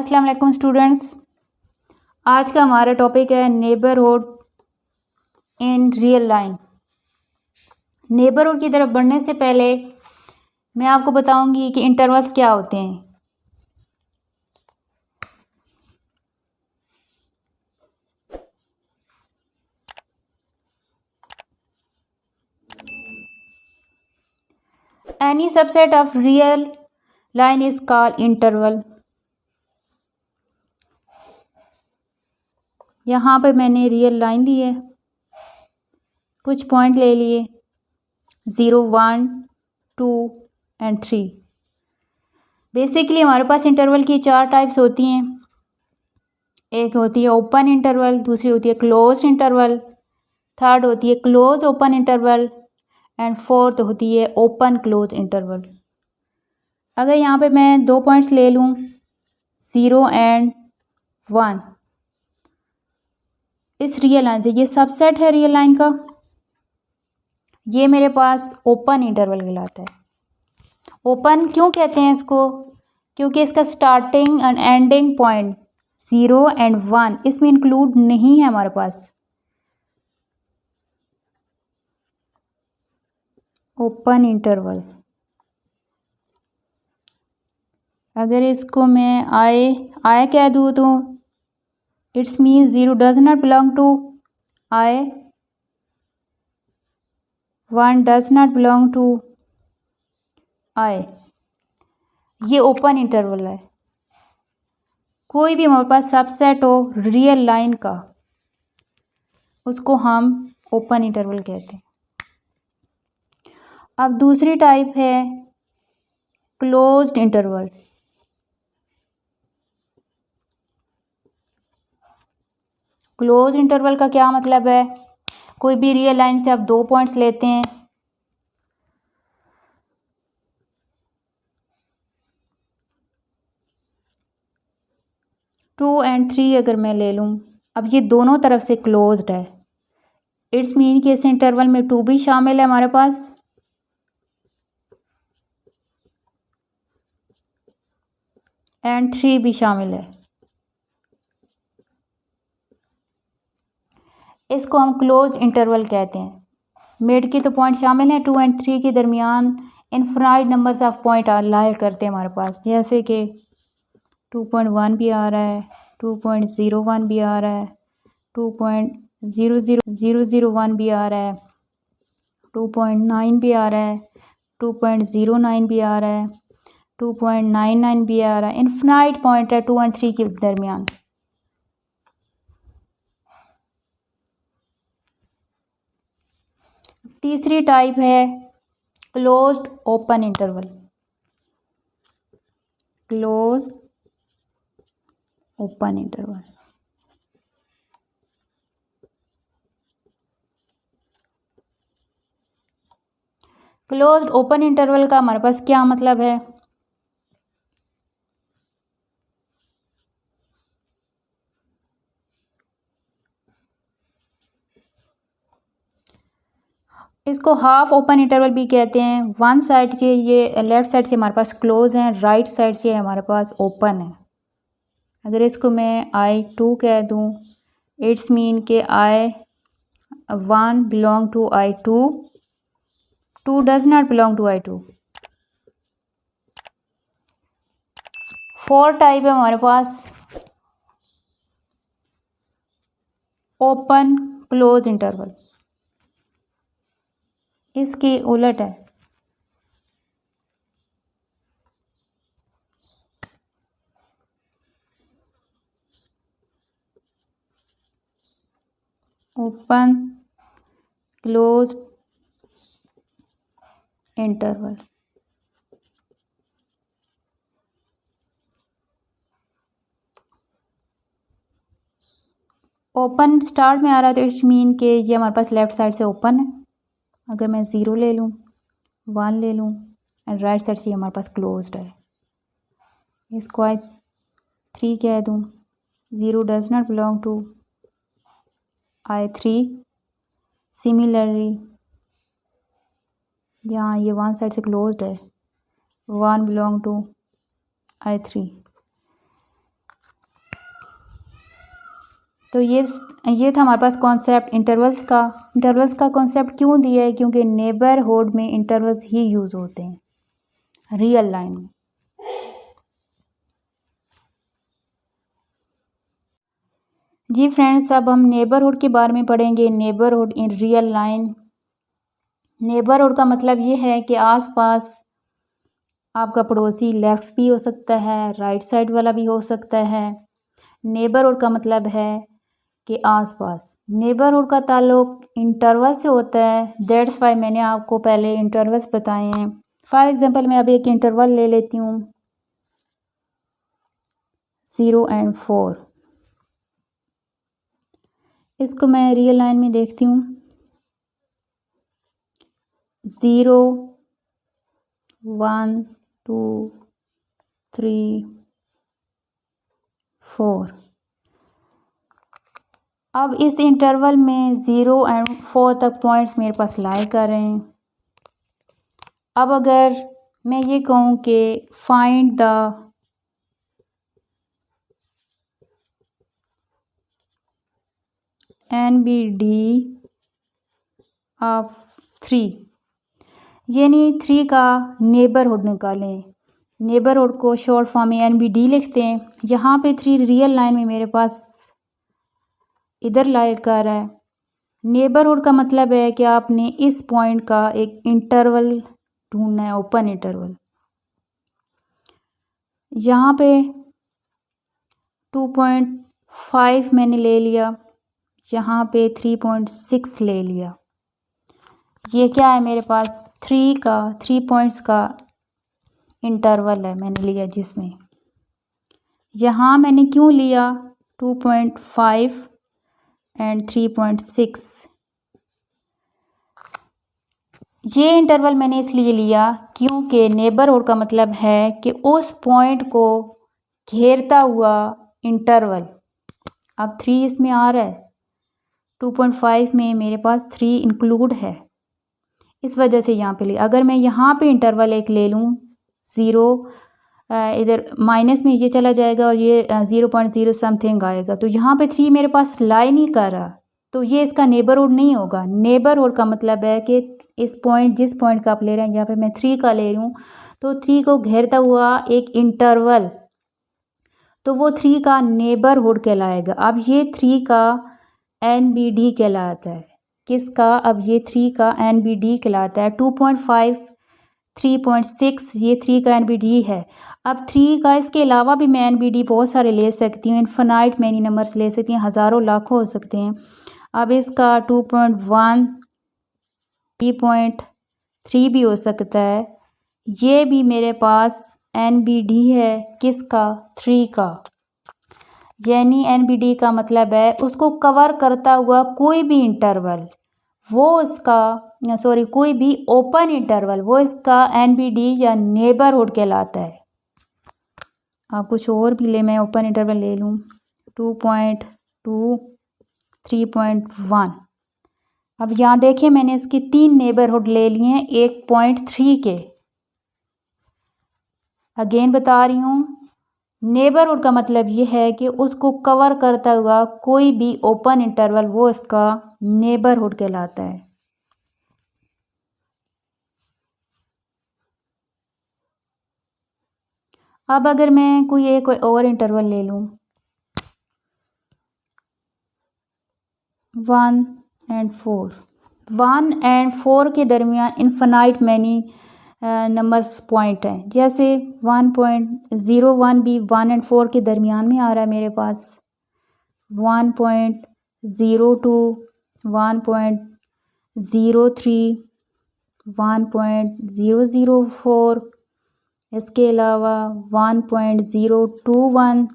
अस्सलाम वालेकुम स्टूडेंट्स। आज का हमारा टॉपिक है neighbourhood in real line. Neighbourhood की तरफ बढ़ने से पहले मैं आपको बताऊंगी कि इंटरवल्स क्या होते हैं। Any subset of real line is called interval. यहाँ पे मैंने रियल लाइन ली है, कुछ पॉइंट ले लिए 0, 1, 2 एंड 3। बेसिकली हमारे पास इंटरवल की 4 टाइप्स होती हैं। एक होती है ओपन इंटरवल, दूसरी होती है क्लोज इंटरवल, थर्ड होती है close open interval and fourth होती है ओपन क्लोज इंटरवल। अगर यहाँ पे मैं 2 पॉइंट्स ले लूँ 0 एंड 1 इस रियल लाइन से, ये सबसेट है रियल लाइन का, ये मेरे पास ओपन इंटरवल कहलाता है। ओपन क्यों कहते हैं इसको? क्योंकि इसका starting and ending point 0 and 1 इसमें इंक्लूड नहीं है हमारे पास। ओपन इंटरवल, अगर इसको मैं आई कह दूँ तो it's mean 0 does not belong to I, 1 does not belong to I. ये ओपन इंटरवल है। कोई भी हमारे पास सबसेट हो रियल लाइन का, उसको हम ओपन इंटरवल कहते हैं। अब दूसरी टाइप है क्लोज्ड इंटरवल। क्लोज इंटरवल का क्या मतलब है? कोई भी रियल लाइन से आप 2 पॉइंट्स लेते हैं, टू एंड 3 अगर मैं ले लूँ, अब ये दोनों तरफ से क्लोज्ड है। इट्स मीन कि इस इंटरवल में 2 भी शामिल है हमारे पास एंड 3 भी शामिल है। इसको हम क्लोज्ड इंटरवल कहते हैं। मिड की तो पॉइंट शामिल हैं, 2 एंड 3 के दरमियान इनफाइनाइट नंबर्स ऑफ पॉइंट लाया करते हैं हमारे पास, जैसे कि 2.1 भी आ रहा है, 2.01 भी आ रहा है, 2.00001 भी आ रहा है, 2.9 भी आ रहा है, 2.09 भी आ रहा है, 2.99 भी आ रहा है। इनफाइनाइट पॉइंट है 2 एंड 3 के दरमियान। तीसरी टाइप है closed open interval. Close open interval, closed open interval का हमारे पास क्या मतलब है? इसको हाफ ओपन इंटरवल भी कहते हैं। वन साइड के ये लेफ्ट साइड से हमारे पास क्लोज हैं, राइट साइड से हमारे पास ओपन है। अगर इसको मैं I2 कह दूँ, इट्स मीन के I1 belong to I2, 2 does not belong to I2। 4 type है हमारे पास ओपन क्लोज इंटरवल, इसकी उलट है। Open close interval, open start में आ रहा है तो इट्स मीन के ये हमारे पास लेफ्ट साइड से ओपन है। अगर मैं 0 ले लूँ, 1 ले लूँ एंड राइट साइड से हमारे पास क्लोज्ड है। इसको I3 कह दूँ, 0 does not belong to I3। Similarly यहाँ ये 1 साइड से क्लोज्ड है, 1 बिलोंग टू I3। तो ये था हमारे पास कॉन्सेप्ट इंटरवल्स का। इंटरवल्स का कॉन्सेप्ट क्यों दिया है? क्योंकि नेबरहुड में इंटरवल्स ही यूज़ होते हैं रियल लाइन में। जी फ्रेंड्स, अब हम नेबरहुड के बारे में पढ़ेंगे। Neighbourhood in real line. Neighbourhood का मतलब ये है कि आसपास आपका पड़ोसी लेफ़्ट भी हो सकता है, राइट साइड वाला भी हो सकता है। नेबरहुड का मतलब है कि आसपास। नेबरहुड का ताल्लुक इंटरवल से होता है, दैट्स वाई मैंने आपको पहले इंटरवल्स बताए हैं। फॉर एग्जांपल मैं अब एक इंटरवल ले लेती हूँ 0 और 4। इसको मैं रियल लाइन में देखती हूँ 0 1 2 3 4। अब इस इंटरवल में 0 और 4 तक पॉइंट्स मेरे पास लाई कर रहे हैं। अब अगर मैं ये कहूँ कि फाइंड द NBD ऑफ 3, यानी 3 का नेबरहुड निकालें। नेबरहुड को शॉर्ट फॉर्म में NBD लिखते हैं। यहाँ पे 3 रियल लाइन में मेरे पास इधर लाई कर रहा है। नेबरहुड का मतलब है कि आपने इस पॉइंट का एक इंटरवल ढूंढना है, ओपन इंटरवल। यहाँ पे 2.5 मैंने ले लिया, यहाँ पे 3.6 ले लिया। ये क्या है मेरे पास 3 पॉइंट्स का इंटरवल है मैंने लिया, जिसमें यहाँ मैंने क्यों लिया 2.5 और 3.6। ये इंटरवल मैंने इसलिए लिया क्योंकि नेबरहुड का मतलब है कि उस पॉइंट को घेरता हुआ इंटरवल। अब 3 इसमें आ रहा है, 2.5 में मेरे पास 3 इंक्लूड है, इस वजह से यहाँ पे लिया। अगर मैं यहाँ पे इंटरवल एक ले लूँ 0, इधर माइनस में ये चला जाएगा और ये 0.0 समथिंग आएगा, तो यहाँ पे 3 मेरे पास लाई नहीं कर रहा, तो ये इसका नेबरहुड नहीं होगा। नेबरहुड का मतलब है कि इस पॉइंट, जिस पॉइंट का आप ले रहे हैं, यहाँ पे मैं 3 का ले रही हूँ, तो 3 को घेरता हुआ एक इंटरवल, तो वो 3 का नेबरहुड कहलाएगा। अब ये 3 का NBD कहलाता है। किसका? अब ये 3 का NBD कहलाता है। 2.5 3.6 ये 3 का NBD है। अब 3 का इसके अलावा भी मैं NBD बहुत सारे ले सकती हूँ, इन्फिनाइट मैनी नंबर्स ले सकती हैं, हज़ारों लाखों हो सकते हैं। अब इसका 2.1 3.3 भी हो सकता है। ये भी मेरे पास NBD है, किसका? 3 का। यानी NBD का मतलब है उसको कवर करता हुआ कोई भी इंटरवल, वो उसका कोई भी ओपन इंटरवल, वो इसका NBD या नेबरहुड कहलाता है। आप कुछ और भी ले, मैं ओपन इंटरवल ले लूँ 2.2 3.1। अब यहाँ देखिए मैंने इसके 3 नेबरहुड ले लिए हैं 1.3 के। अगेन बता रही हूँ, नेबरहुड का मतलब ये है कि उसको कवर करता हुआ कोई भी ओपन इंटरवल, वो इसका नेबरहुड कहलाता है। अब अगर मैं कोई और इंटरवल ले लूँ 1 और 4, 1 और 4 के दरमियान इन्फिनाइट मैनी नंबर्स पॉइंट हैं। जैसे 1.01 भी 1 और 4 के दरमियान में आ रहा है मेरे पास। 1.02 1.03 1.004, इसके अलावा 1.021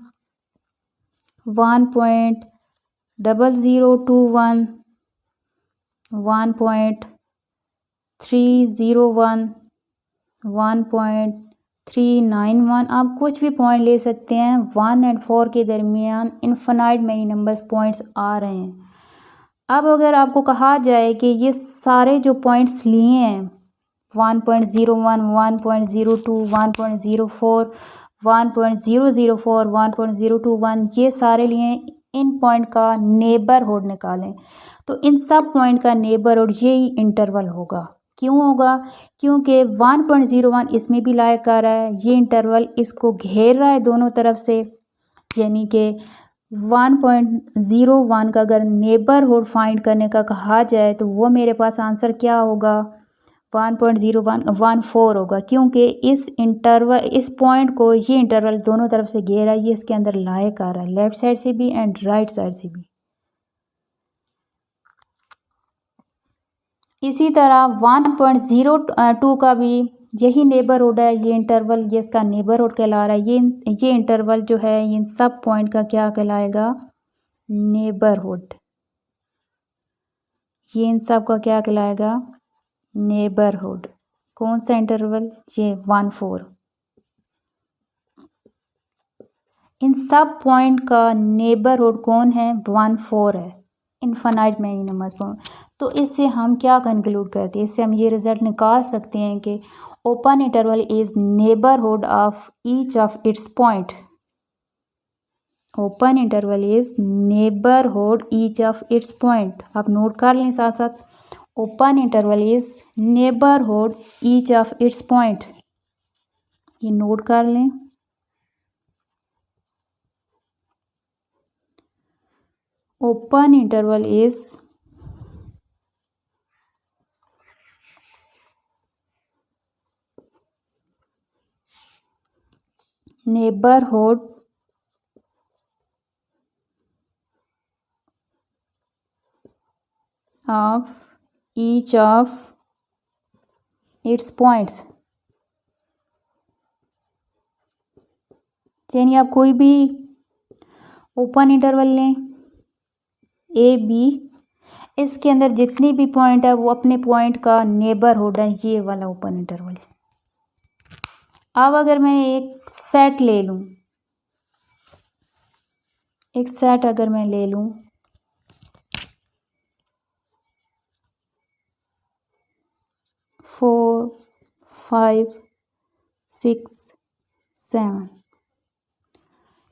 1.0021 1.301 1.391। आप कुछ भी पॉइंट ले सकते हैं। 1 और 4 के दरमियान इन्फिनाइट मैनी नंबर्स पॉइंट्स आ रहे हैं। अब अगर आपको कहा जाए कि ये सारे जो पॉइंट्स लिए हैं 1.01 1.02 1.04 1.004 1.021 ये सारे लिए इन पॉइंट का नेबरहुड निकालें। तो इन सब पॉइंट का नेबरहुड यही इंटरवल होगा। क्यों होगा? क्योंकि 1.01 इसमें भी लाया कर रहा है, ये इंटरवल इसको घेर रहा है दोनों तरफ से, यानी कि 1.01 का अगर नेबरहुड फाइंड करने का कहा जाए तो वो मेरे पास आंसर क्या होगा? 1.0114 होगा, क्योंकि इस इंटरवल, इस पॉइंट को ये इंटरवल दोनों तरफ से घेरा है, ये इसके अंदर लाए कर रहा है, लेफ्ट साइड से भी एंड राइट साइड से भी। इसी तरह 1.02 का भी यही नेबरहुड है, ये इंटरवल, ये इसका नेबरहुड कहला रहा है। ये इंटरवल जो है इन सब पॉइंट का क्या कहलाएगा? नेबरहुड। ये इन सब का क्या कहलाएगा? नेबरहुड। कौन सा इंटरवल? ये 1-4। इन सब पॉइंट का नेबरहुड कौन है? 1-4 है, इनफाइनाइट मैनी नंबर्स पर। तो इससे हम क्या कंक्लूड करते हैं? इससे हम ये रिजल्ट निकाल सकते हैं कि open interval is neighbourhood of each of its point. Open interval is neighbourhood each of its point. आप नोट कर लें साथ साथ, open interval is neighbourhood each of its point, ये नोट कर लें। Open interval is neighbourhood of each of its points। यानी आप कोई भी ओपन इंटरवल लें ए बी, इसके अंदर जितनी भी पॉइंट है वो अपने पॉइंट का नेबरहुड है, ये वाला ओपन इंटरवल। अब अगर मैं एक सेट ले लूँ, एक सेट अगर मैं ले लूँ 4, 5, 6, 7,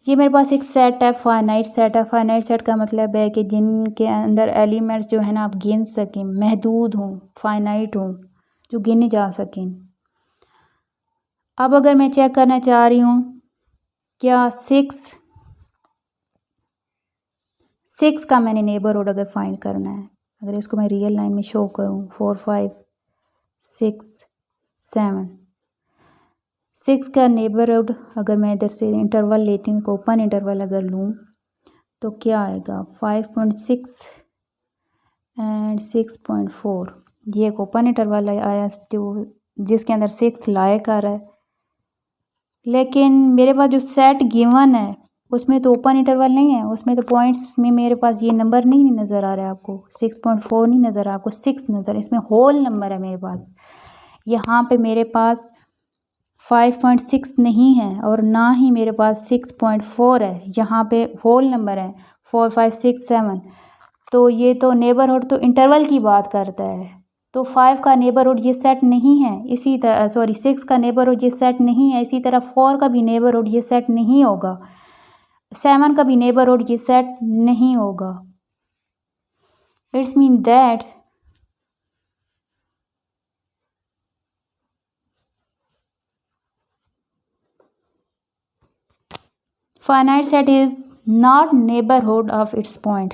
ये मेरे पास एक सेट है, फाइनाइट सेट है। फाइनाइट सेट का मतलब है कि जिनके अंदर एलिमेंट्स जो है ना आप गिन सकें, महदूद हों, फाइनाइट हों, जो गिने जा सकें। अब अगर मैं चेक करना चाह रही हूँ क्या 6 का मैंने नेबरहुड अगर फाइंड करना है, अगर इसको मैं रियल लाइन में शो करूँ 4, 5, 6, 7, 6 का नेबरहुड अगर मैं इधर से इंटरवल लेती हूँ, ओपन इंटरवल अगर लूँ तो क्या आएगा? 5.6 एंड 6.4। ये एक ओपन इंटरवल आया तो जिसके अंदर 6 लाए कर है, लेकिन मेरे पास जो सेट गिवन है उसमें तो ओपन इंटरवल नहीं है, उसमें तो पॉइंट्स में मेरे पास ये नंबर नहीं नज़र आ रहा है आपको, 6.4 नहीं नज़र आ रहा आपको, 6 नज़र, इसमें होल नंबर है मेरे पास। यहाँ पे मेरे पास 5.6 नहीं है और ना ही मेरे पास 6.4 है, यहाँ पे होल नंबर है 4, 5, 6, 7। तो ये तो नेबरहुड तो इंटरवल की बात करता है, तो 5 का नेबरहुड ये सेट नहीं है, इसी तरह 6 का नेबरहुड ये सेट नहीं है, इसी तरह 4 का भी नेबरहुड ये सेट नहीं होगा, 7 का भी नेबरहुड ये सेट नहीं होगा। It's mean that finite set is not neighborhood of its point।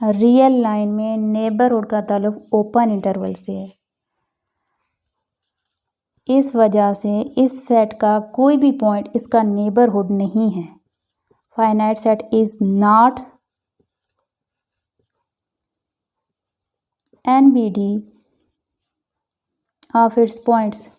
Real line में नेबरहुड का ताल्लुक ओपन इंटरवल से है, इस वजह से इस सेट का कोई भी पॉइंट इसका नेबरहुड नहीं है। Finite set is not NBD of its points।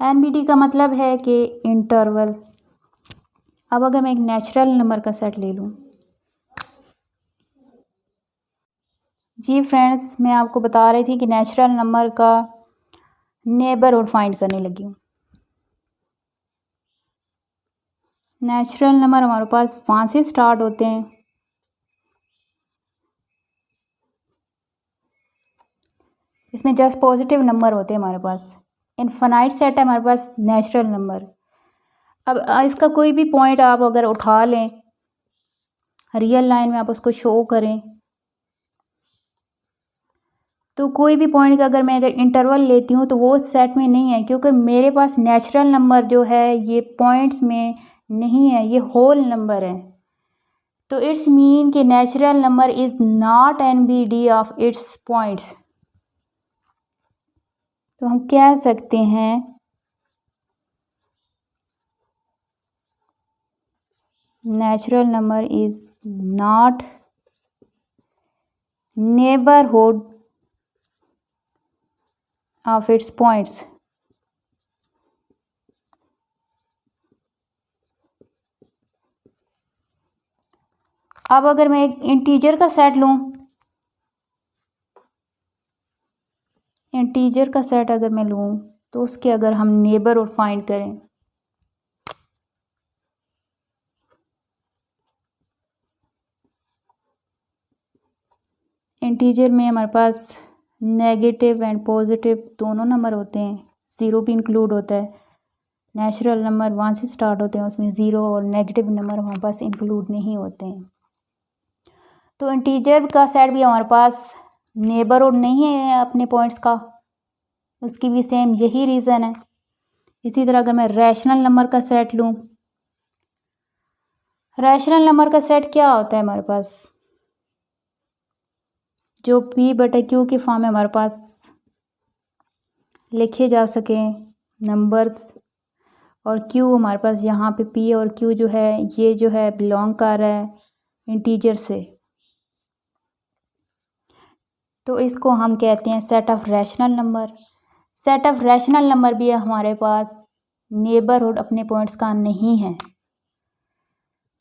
NBD का मतलब है कि इंटरवल। अब अगर मैं एक नेचुरल नंबर का सेट ले लूँ, जी फ्रेंड्स मैं आपको बता रही थी कि नेचुरल नंबर का नेबरहुड फाइंड करने लगी हूँ। नेचुरल नंबर हमारे पास 1 से स्टार्ट होते हैं। इसमें जस्ट पॉजिटिव नंबर होते हैं हमारे पास। इनफाइनाइट सेट है हमारे पास नेचुरल नंबर। अब इसका कोई भी पॉइंट आप अगर उठा लें, रियल लाइन में आप उसको शो करें, तो कोई भी पॉइंट का अगर मैं इधर इंटरवल लेती हूँ तो वो सेट में नहीं है, क्योंकि मेरे पास नेचुरल नंबर जो है ये पॉइंट्स में नहीं है, ये होल नंबर है। तो इट्स मीन कि natural number is not NBD of its points. तो हम कह सकते हैं natural number is not neighbourhood of its points. अब अगर मैं एक इंटीजर का सेट लूँ, इंटीजर का सेट अगर मैं लूँ तो उसके अगर हम नेबरहुड फाइंड करें, इंटीजर में हमारे पास नेगेटिव एंड पॉजिटिव दोनों नंबर होते हैं, ज़ीरो भी इंक्लूड होता है। नेचुरल नंबर 1 से स्टार्ट होते हैं, उसमें ज़ीरो और नेगेटिव नंबर हमारे पास इंक्लूड नहीं होते हैं। तो इंटीजर का सेट भी हमारे पास नेबरहुड नहीं है अपने पॉइंट्स का, उसकी भी सेम यही रीज़न है। इसी तरह अगर मैं रैशनल नंबर का सेट लूँ, रैशनल नंबर का सेट क्या होता है हमारे पास, जो P/Q के फॉर्म में हमारे पास लिखे जा सकें नंबर्स, और Q हमारे पास यहाँ पे P और Q जो है ये जो है बिलोंग कर रहा है इंटीजर से। तो इसको हम कहते हैं set of rational number. Set of rational number भी हमारे पास नेबरहुड अपने पॉइंट्स का नहीं है।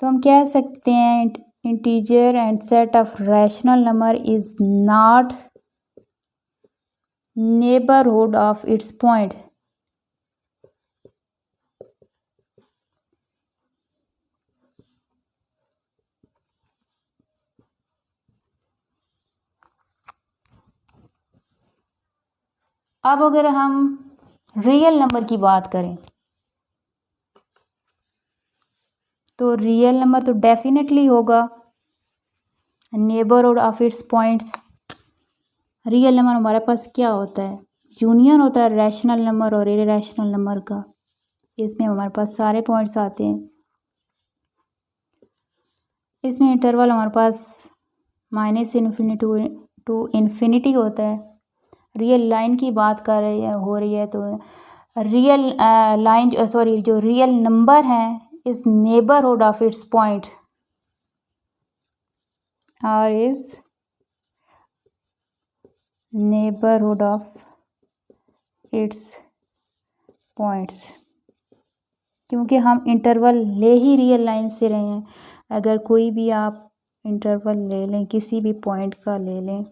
तो हम कह सकते हैं integer and set of rational number is not neighbourhood of its point. अब अगर हम रियल नंबर की बात करें तो रियल नंबर तो डेफिनेटली होगा neighbourhood of its points. Real number हमारे पास क्या होता है, यूनियन होता है रैशनल नंबर और इरेशनल नंबर का। इसमें हमारे पास सारे पॉइंट्स आते हैं। इसमें इंटरवल हमारे पास -∞ टू इन्फिनिटी होता है। रियल लाइन की बात कर रही है हो रही है तो रियल लाइन सॉरी जो रियल नंबर है is neighbourhood of its point और is neighbourhood of its points. क्योंकि हम इंटरवल ले ही रियल लाइन से रहे हैं, अगर कोई भी आप इंटरवल ले लें किसी भी पॉइंट का ले लें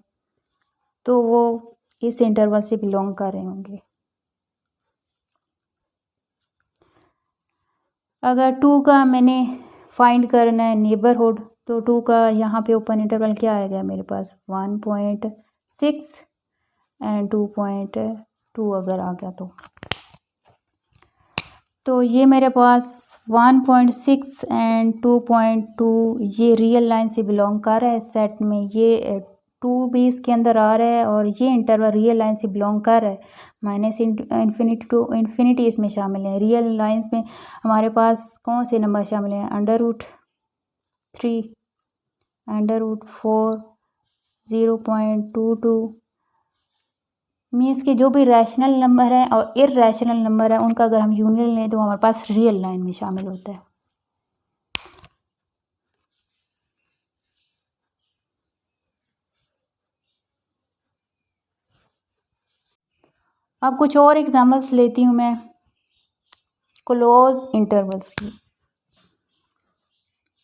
तो वो इस इंटरवल से बिलोंग कर रहे होंगे। अगर 2 का मैंने फाइंड करना है नेबरहुड, तो 2 का यहाँ पे ओपन इंटरवल क्या आएगा मेरे पास 1.6 एंड 2.2 अगर आ गया तो ये मेरे पास 1.6 एंड 2.2 ये रियल लाइन से बिलोंग कर रहा है सेट में। ये 2 भी इसके अंदर आ रहा है और ये इंटरवल रियल लाइन से बिलोंग कर रहा है। -∞ टू इन्फिनिटी इसमें शामिल है। रियल लाइंस में हमारे पास कौन से नंबर शामिल हैं, √3, √4, 0.22 मीन्स के जो भी रैशनल नंबर है और इरैशनल नंबर है उनका अगर हम यूनियन लें तो हमारे पास रियल लाइन में शामिल होता है। अब कुछ और एग्जांपल्स लेती हूँ मैं क्लोज इंटरवल्स की।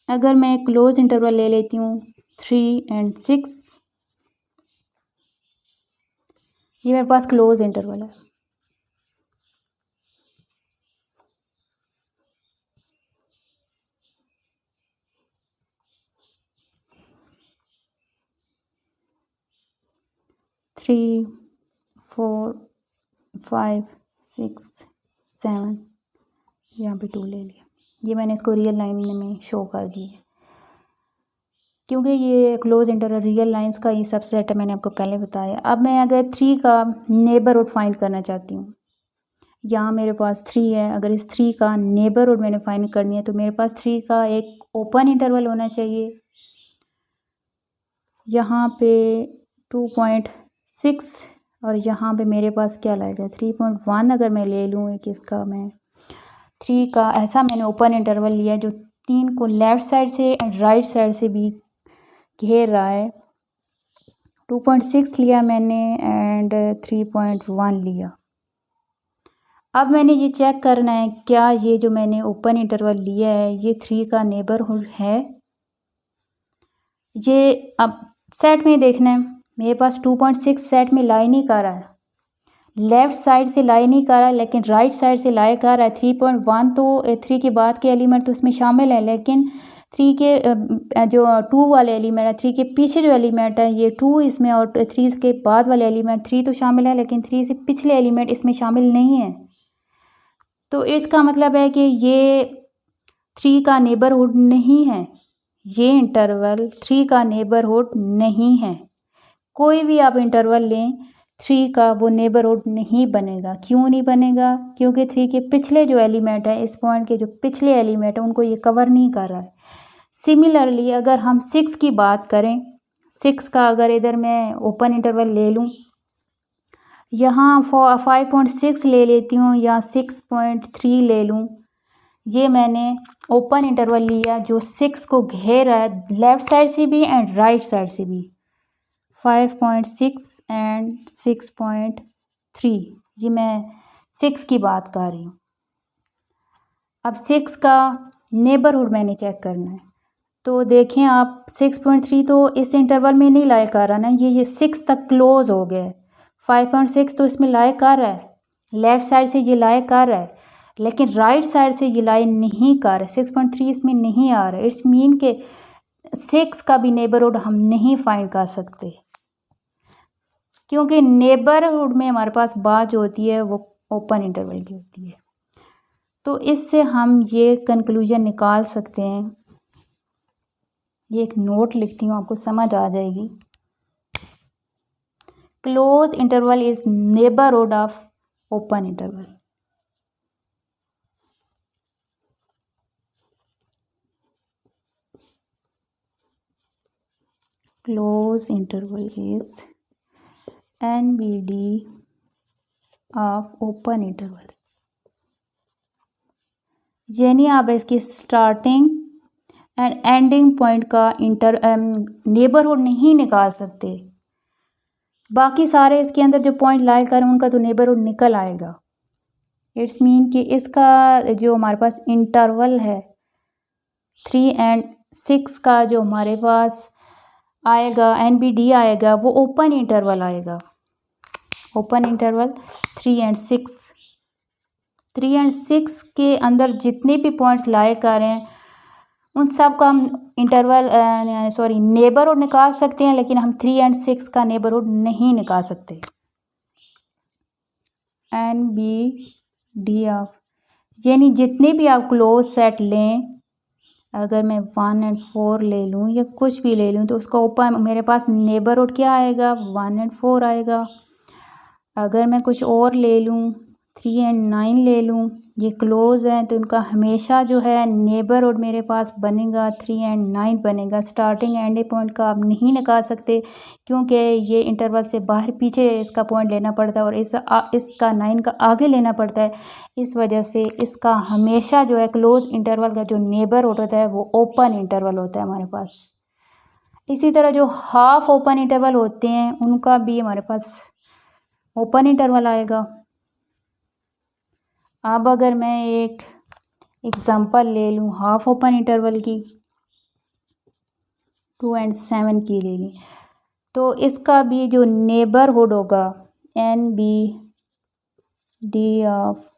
अगर मैं क्लोज इंटरवल ले लेती हूँ 3 एंड 6, ये मेरे पास क्लोज इंटरवल है। 3 4 5 6 7, यहाँ पे 2 ले लिया। ये मैंने इसको रियल लाइन में शो कर दिए क्योंकि ये क्लोज इंटरवल रियल लाइंस का ये सब सेट है, मैंने आपको पहले बताया। अब मैं अगर 3 का नेबरहुड फाइंड करना चाहती हूँ, यहाँ मेरे पास 3 है, अगर इस 3 का नेबरहुड मैंने फाइंड करनी है तो मेरे पास 3 का एक ओपन इंटरवल होना चाहिए। यहाँ पे 2.6 और यहाँ पे मेरे पास क्या लगेगा 3.1। अगर मैं ले लूँ एक इसका, मैं 3 का ऐसा मैंने ओपन इंटरवल लिया जो 3 को लेफ़्ट साइड से एंड राइट साइड से भी घेर रहा है। 2.6 लिया मैंने एंड 3.1 लिया। अब मैंने ये चेक करना है क्या ये जो मैंने ओपन इंटरवल लिया है ये 3 का नेबरहुड है। ये अब सेट में देखना है, मेरे पास 2.6 सेट में लाई नहीं कर रहा है, लेफ़्ट साइड से लाई नहीं कर रहा है, लेकिन राइट साइड से लाई कर रहा है। 3.1 तो 3 के बाद के एलिमेंट तो उसमें शामिल है, लेकिन 3 के जो 2 वाले एलिमेंट है, 3 के पीछे जो एलिमेंट है ये 2 इसमें, और 3 के बाद वाले एलिमेंट 3 तो शामिल है, लेकिन 3 से पिछले एलिमेंट इसमें शामिल नहीं है। तो इसका मतलब है कि ये 3 का नेबरहुड नहीं है, ये इंटरवल 3 का नेबरहुड नहीं है। कोई भी आप इंटरवल लें 3 का वो नेबरहुड नहीं बनेगा। क्यों नहीं बनेगा? क्योंकि 3 के पिछले जो एलिमेंट है, इस पॉइंट के जो पिछले एलिमेंट है उनको ये कवर नहीं कर रहा है। सिमिलरली अगर हम 6 की बात करें, 6 का अगर इधर मैं ओपन इंटरवल ले लूँ, यहाँ 5.6 ले लेती हूँ या 6.3 ले लूँ, ये मैंने ओपन इंटरवल लिया जो 6 को घेर रहा है लेफ़्ट साइड से भी एंड राइट साइड से भी। 5.6 एंड 6.3, ये मैं 6 की बात कर रही हूँ। अब 6 का नेबरहुड मैंने चेक करना है, तो देखें आप 6.3 तो इस इंटरवल में नहीं लाई कर रहा ना, ये 6 तक क्लोज हो गया है। 5.6 तो इसमें लाई कर रहा है, लेफ़्ट साइड से ये लाई कर रहा है, लेकिन राइट साइड से ये लाई नहीं कर रहा है। 6.3 इसमें नहीं आ रहा है। इट्स मीन के 6 का भी नेबरहुड हम नहीं फाइंड कर सकते, क्योंकि नेबरहुड में हमारे पास बात जो होती है वो ओपन इंटरवल की होती है। तो इससे हम ये कंक्लूजन निकाल सकते हैं, ये एक नोट लिखती हूँ आपको समझ आ जाएगी। Close interval is neighbourhood of open interval. Close interval is NBD of open interval. यानी आप इसकी स्टार्टिंग एंड एंडिंग पॉइंट का नेबरहुड नहीं निकाल सकते। बाकी सारे इसके अंदर जो पॉइंट लाई करें उनका तो नेबरहुड निकल आएगा। इट्स मीन कि इसका जो हमारे पास इंटरवल है 3 एंड 6 का जो हमारे पास आएगा NBD आएगा वो ओपन इंटरवल आएगा। ओपन इंटरवल 3 एंड 6, 3 एंड 6 के अंदर जितने भी पॉइंट्स लाए कर रहे हैं उन सब का हम इंटरवल नेबरहुड निकाल सकते हैं, लेकिन हम 3 एंड 6 का नेबरहुड नहीं निकाल सकते। NBD ऑफ, यानी जितने भी आप क्लोज सेट लें, अगर मैं 1 एंड 4 ले लूँ या कुछ भी ले लूँ तो उसका ओपन मेरे पास नेबरहुड क्या आएगा 1 एंड 4 आएगा। अगर मैं कुछ और ले लूँ 3 एंड 9 ले लूँ, ये क्लोज हैं तो उनका हमेशा जो है नेबरहुड मेरे पास बनेगा 3 एंड 9 बनेगा। स्टार्टिंग एंड पॉइंट का आप नहीं निकाल सकते क्योंकि ये इंटरवल से बाहर पीछे इसका पॉइंट लेना पड़ता है और इसका 9 का आगे लेना पड़ता है। इस वजह से इसका हमेशा जो है क्लोज इंटरवल का जो नेबरहुड होता है वो ओपन इंटरवल होता है हमारे पास। इसी तरह जो हाफ ओपन इंटरवल होते हैं उनका भी हमारे पास ओपन इंटरवल आएगा। अब अगर मैं एक एग्जांपल ले लूँ हाफ ओपन इंटरवल की, 2 एंड 7 की ले लें, तो इसका भी जो नेबरहुड होगा NBD of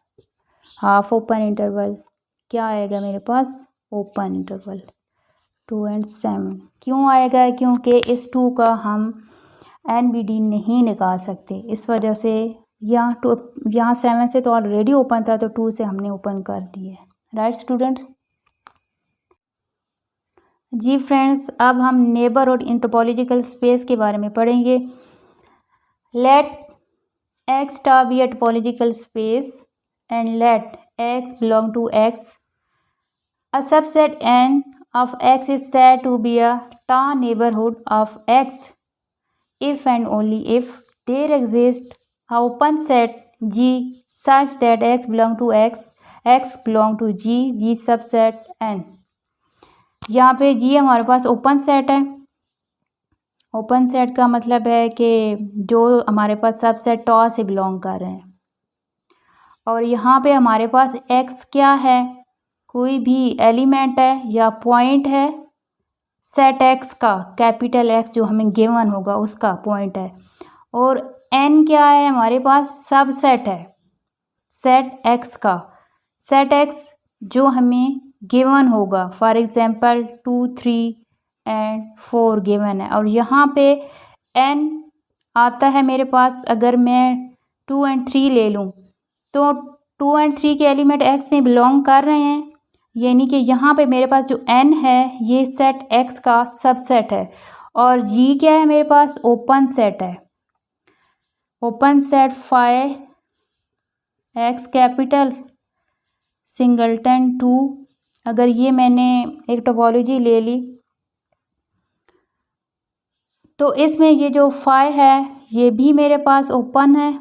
half open interval क्या आएगा मेरे पास ओपन इंटरवल 2 एंड 7। क्यों आएगा? क्योंकि इस 2 का हम NBD नहीं निकाल सकते। इस वजह से यहाँ 7 से तो ऑलरेडी ओपन था, तो 2 से हमने ओपन कर दिए। Right students. जी फ्रेंड्स, अब हम नेबरहुड इन टोपोलॉजिकल स्पेस के बारे में पढ़ेंगे। Let X star be a topological space and let X belong to X. A subset N of X is said to be a tau neighborhood of X if and only if there exists a open set G such that X belong to X, X belong to G, G subset N. यहाँ पे G हमारे पास open set है। Open set का मतलब है कि जो हमारे पास सबसेट टॉ से बिलोंग कर रहे हैं। और यहाँ पे हमारे पास X क्या है, कोई भी एलिमेंट है या पॉइंट है सेट X का, कैपिटल X जो हमें गिवन होगा उसका पॉइंट है। और N क्या है, हमारे पास सबसेट है सेट X का। सेट X जो हमें गिवन होगा, फॉर एग्जांपल 2, 3 एंड 4 गिवन है। और यहाँ पे N आता है मेरे पास, अगर मैं 2 एंड 3 ले लूँ तो 2 एंड 3 के एलिमेंट X में बिलोंग कर रहे हैं, यानी कि यहाँ पे मेरे पास जो N है ये सेट X का सबसेट है। और G क्या है, मेरे पास ओपन सेट है। Open set phi X capital singleton 2, अगर ये मैंने एक टोपोलॉजी ले ली तो इसमें ये जो फाई है ये भी मेरे पास ओपन है।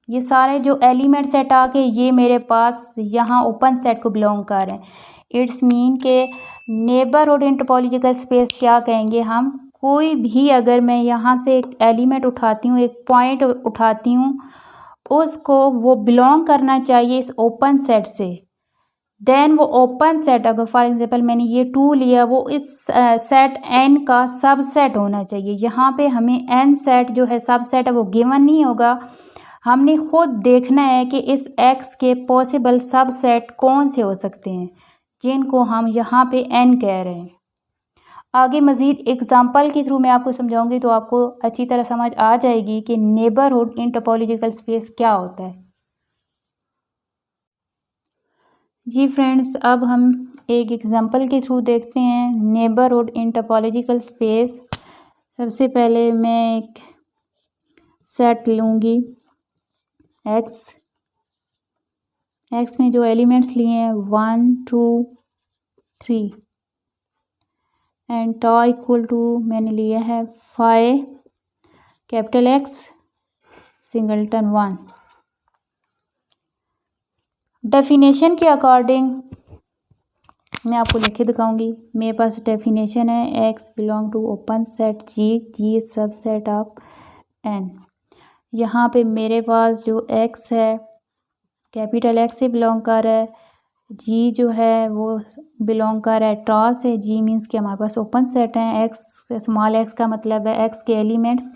ये सारे जो एलिमेंट सेट आके ये मेरे पास यहाँ ओपन सेट को बिलोंग कर रहे हैं। इट्स मीन के नेबरहुड इन टोपोलॉजिकल स्पेस क्या कहेंगे हम, कोई भी अगर मैं यहाँ से एक एलिमेंट उठाती हूँ, एक पॉइंट उठाती हूँ, उसको वो बिलोंग करना चाहिए इस ओपन सेट से। देन वो ओपन सेट, अगर फॉर एग्जांपल मैंने ये 2 लिया, वो इस सेट N का सबसेट होना चाहिए। यहाँ पे हमें N सेट जो है सबसेट है वो गिवन नहीं होगा, हमने खुद देखना है कि इस X के पॉसिबल सबसेट कौन से हो सकते हैं जिनको हम यहाँ पे N कह रहे हैं। आगे मज़ीद एग्जांपल के थ्रू मैं आपको समझाऊंगी तो आपको अच्छी तरह समझ आ जाएगी कि नेबरहुड इन टोपोलॉजिकल स्पेस क्या होता है। जी फ्रेंड्स, अब हम एक एग्जांपल के थ्रू देखते हैं नेबरहुड इन टोपोलॉजिकल स्पेस। सबसे पहले मैं एक सेट लूँगी X में जो एलिमेंट्स लिए हैं 1, 2, 3 एंड टॉ इक्वल टू मैंने लिया है phi capital X singleton 1। Definition के अकॉर्डिंग मैं आपको लिख के दिखाऊंगी। मेरे पास डेफिनेशन है X belong to open set G subset of N। यहाँ पे मेरे पास जो X है कैपिटल X से बिलोंग कर रहा है, G जो है वो बिलोंग कर रहा है टॉ से। G मीन्स कि हमारे पास ओपन सेट हैं। X स्मॉल x का मतलब है X के एलिमेंट्स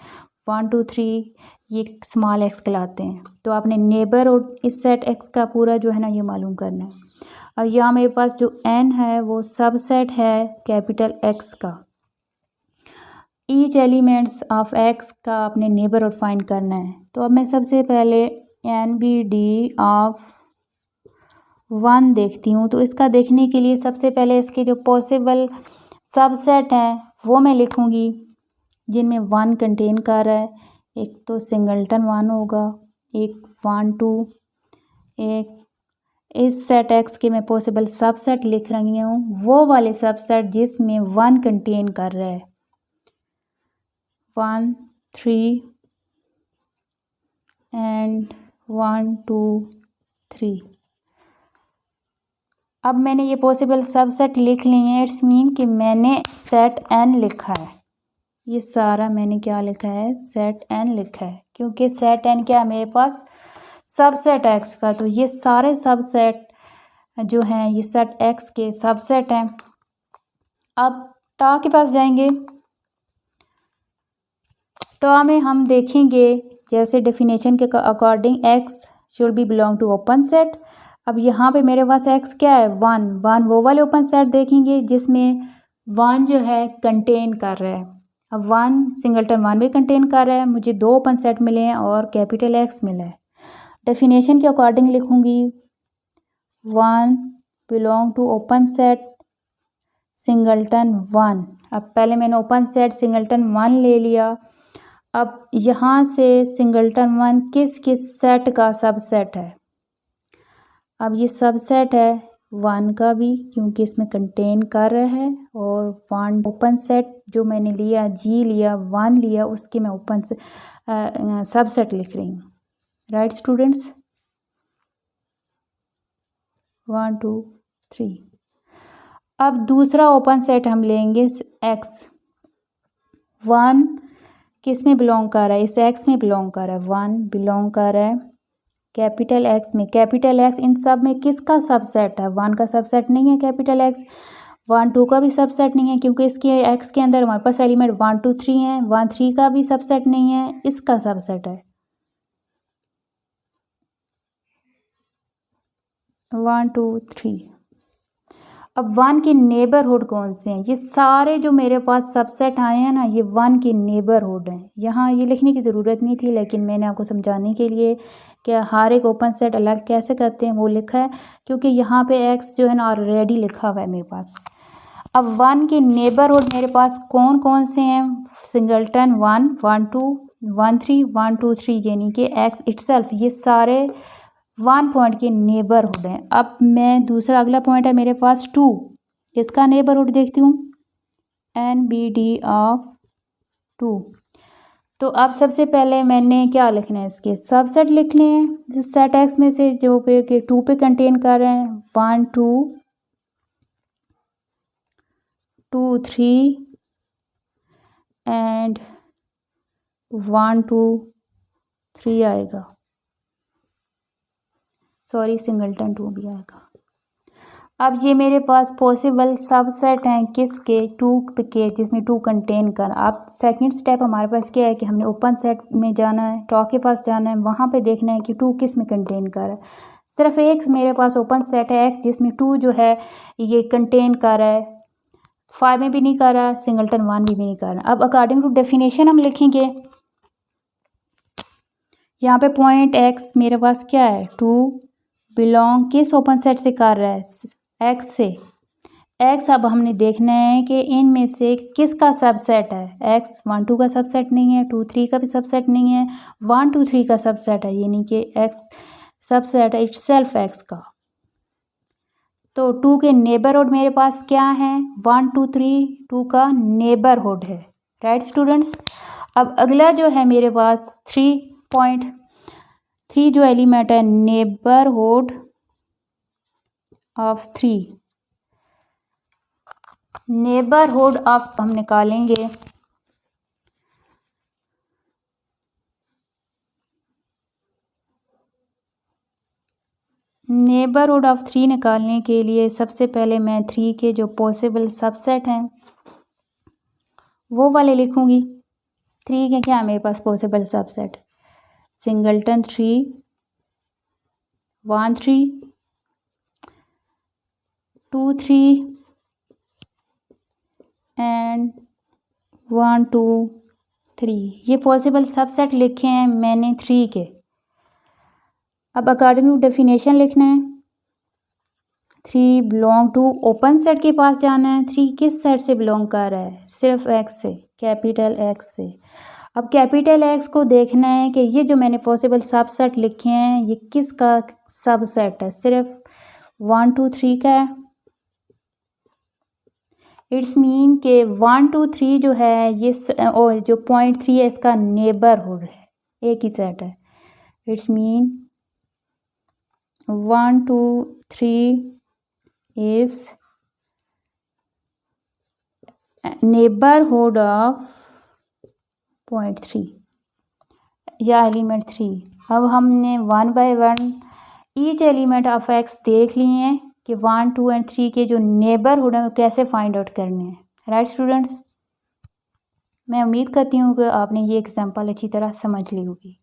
1, 2, 3 ये स्मॉल x कहलाते हैं। तो आपने नेबरहुड इस सेट X का पूरा जो है ना ये मालूम करना है। और यहाँ मेरे पास जो N है वो सबसेट है कैपिटल X का। ईच एलिमेंट्स ऑफ X का आपने नेबरहुड फाइंड करना है। तो अब मैं सबसे पहले NBD ऑफ 1 देखती हूँ। तो इसका देखने के लिए सबसे पहले इसके जो पॉसिबल सबसेट हैं वो मैं लिखूँगी जिनमें 1 कंटेन कर रहा है। एक तो सिंगलटन 1 होगा, एक 1, 2, एक इस सेट X के मैं पॉसिबल सबसेट लिख रही हूँ, वो वाले सबसेट जिसमें 1 कंटेन कर रहा है 1, 3 एंड 1, 2, 3। अब मैंने ये पॉसिबल सबसेट लिख लिए हैं। इट्स मीन कि मैंने सेट N लिखा है। ये सारा मैंने क्या लिखा है, सेट N लिखा है, क्योंकि सेट N क्या है मेरे पास सबसेट X का। तो ये सारे सबसेट जो हैं ये सेट X के सबसेट हैं। अब टॉ के पास जाएंगे। टॉ में हम देखेंगे जैसे डेफिनेशन के according X should be belong to open set. अब यहाँ पे मेरे पास X क्या है 1 वो वाले ओपन सेट देखेंगे जिसमें 1 जो है कंटेन कर रहा है। अब 1 सिंगलटन 1 भी कंटेन कर रहा है, मुझे 2 ओपन सेट मिले हैं और कैपिटल एक्स मिला है। डेफिनेशन के अकॉर्डिंग लिखूंगी 1 belong to open set singleton 1। अब पहले मैंने ओपन सेट सिंगलटन 1 ले लिया। अब यहाँ से सिंगलटन 1 किस किस सेट का सबसेट है? अब ये सबसेट है 1 का भी, क्योंकि इसमें कंटेन कर रहा है, और 1 ओपन सेट जो मैंने लिया जी लिया 1 लिया, उसके मैं ओपन से सबसेट लिख रही हूँ। Right students, 1 2 3। अब दूसरा ओपन सेट हम लेंगे एक्स। 1 किस में बिलोंग कर रहा है? इस एक्स में बिलोंग कर रहा है। 1 बिलोंग कर रहा है कैपिटल एक्स में। कैपिटल एक्स इन सब में किसका सबसेट है? 1 का सबसेट नहीं है कैपिटल एक्स। 1 2 का भी सबसेट नहीं है, क्योंकि इसके एक्स के अंदर हमारे पास एलिमेंट 1 2 3 है। 1 3 का भी सबसेट नहीं है, इसका सबसेट है 1 2 3। अब 1 के नेबरहुड कौन से हैं? ये सारे जो मेरे पास सबसेट आए हैं ना, ये 1 के नेबरहुड हैं। यहाँ ये लिखने की ज़रूरत नहीं थी, लेकिन मैंने आपको समझाने के लिए कि हर एक ओपन सेट अलग कैसे करते हैं वो लिखा है, क्योंकि यहाँ पे एक्स जो है ना ऑलरेडी लिखा हुआ है मेरे पास। अब 1 के नेबरहुड मेरे पास कौन कौन से हैं? सिंगलटन 1 1 2 1 3 1 2 3, यानी कि एक्स इटसेल्फ, ये सारे 1 पॉइंट के नेबरहुड हैं। अब मैं दूसरा अगला पॉइंट है मेरे पास 2, इसका नेबरहुड देखती हूँ NBD ऑफ 2। तो अब सबसे पहले मैंने क्या लिखना है? इसके सबसेट लिखने हैं सेट एक्स में से जो पे के 2 पे कंटेन कर रहे हैं। 1 2 2 3 एंड 1 2 3 आएगा, सॉरी सिंगलटन 2 भी आएगा। अब ये मेरे पास पॉसिबल सबसेट हैं किसके? 2 के, जिसमें 2 कंटेन कर। अब सेकंड स्टेप हमारे पास क्या है कि हमने ओपन सेट में जाना है, टॉप के पास जाना है, वहाँ पे देखना है कि 2 किस में कंटेन कर रहा है। सिर्फ एक मेरे पास ओपन सेट है एक्स, जिसमें 2 जो है ये कंटेन कर रहा है। 5 में भी नहीं कर रहा, सिंगलटन 1 में भी नहीं कर रहा। अब अकॉर्डिंग टू डेफिनेशन हम लिखेंगे, यहाँ पे पॉइंट एक्स मेरे पास क्या है? 2 बिलोंग किस ओपन सेट से कर रहा है? एक्स से। एक्स अब हमने देखना है कि इनमें से किसका सबसेट है। एक्स 1 2 का सबसेट नहीं है, 2 3 का भी सबसेट नहीं है, 1 2 3 का सबसेट है, यानी कि एक्स सबसेट है इटसेल्फ एक्स का। तो 2 के नेबरहुड मेरे पास क्या है? 1 2 3 2 का नेबरहुड है। राइट स्टूडेंट्स, अब अगला जो है मेरे पास 3 जो एलिमेंट है नेबरहुड ऑफ 3। नेबरहुड ऑफ हम निकालेंगे नेबरहुड ऑफ 3 निकालने के लिए सबसे पहले मैं 3 के जो पॉसिबल सबसेट हैं वो वाले लिखूंगी। 3 के क्या है मेरे पास पॉसिबल सबसेट? सिंगलटन 3 1 3 2 3 एंड 1 2 3, ये पॉसिबल सबसेट लिखे हैं मैंने 3 के। अब अकॉर्डिंग टू डेफिनेशन लिखना है, 3 बिलोंग टू ओपन सेट के पास जाना है। 3 किस सेट से बिलोंग कर रहा है? सिर्फ एक्स से, कैपिटल एक्स से। अब कैपिटल एक्स को देखना है कि ये जो मैंने पॉसिबल सबसेट लिखे हैं ये किसका सबसेट है? सिर्फ 1 2 3 का है। इट्स मीन के 1 2 3 जो है ये जो पॉइंट 3 है इसका नेबरहुड है, एक ही सेट है। It's mean 1 2 3 is neighborhood of point 3 या एलिमेंट 3। अब हमने 1 by 1 each element of X देख लिए हैं कि 1 2 एंड 3 के जो नेबरहुड है वो कैसे फाइंड आउट करने हैं। राइट स्टूडेंट्स, मैं उम्मीद करती हूँ कि आपने ये एग्जांपल अच्छी तरह समझ ली होगी।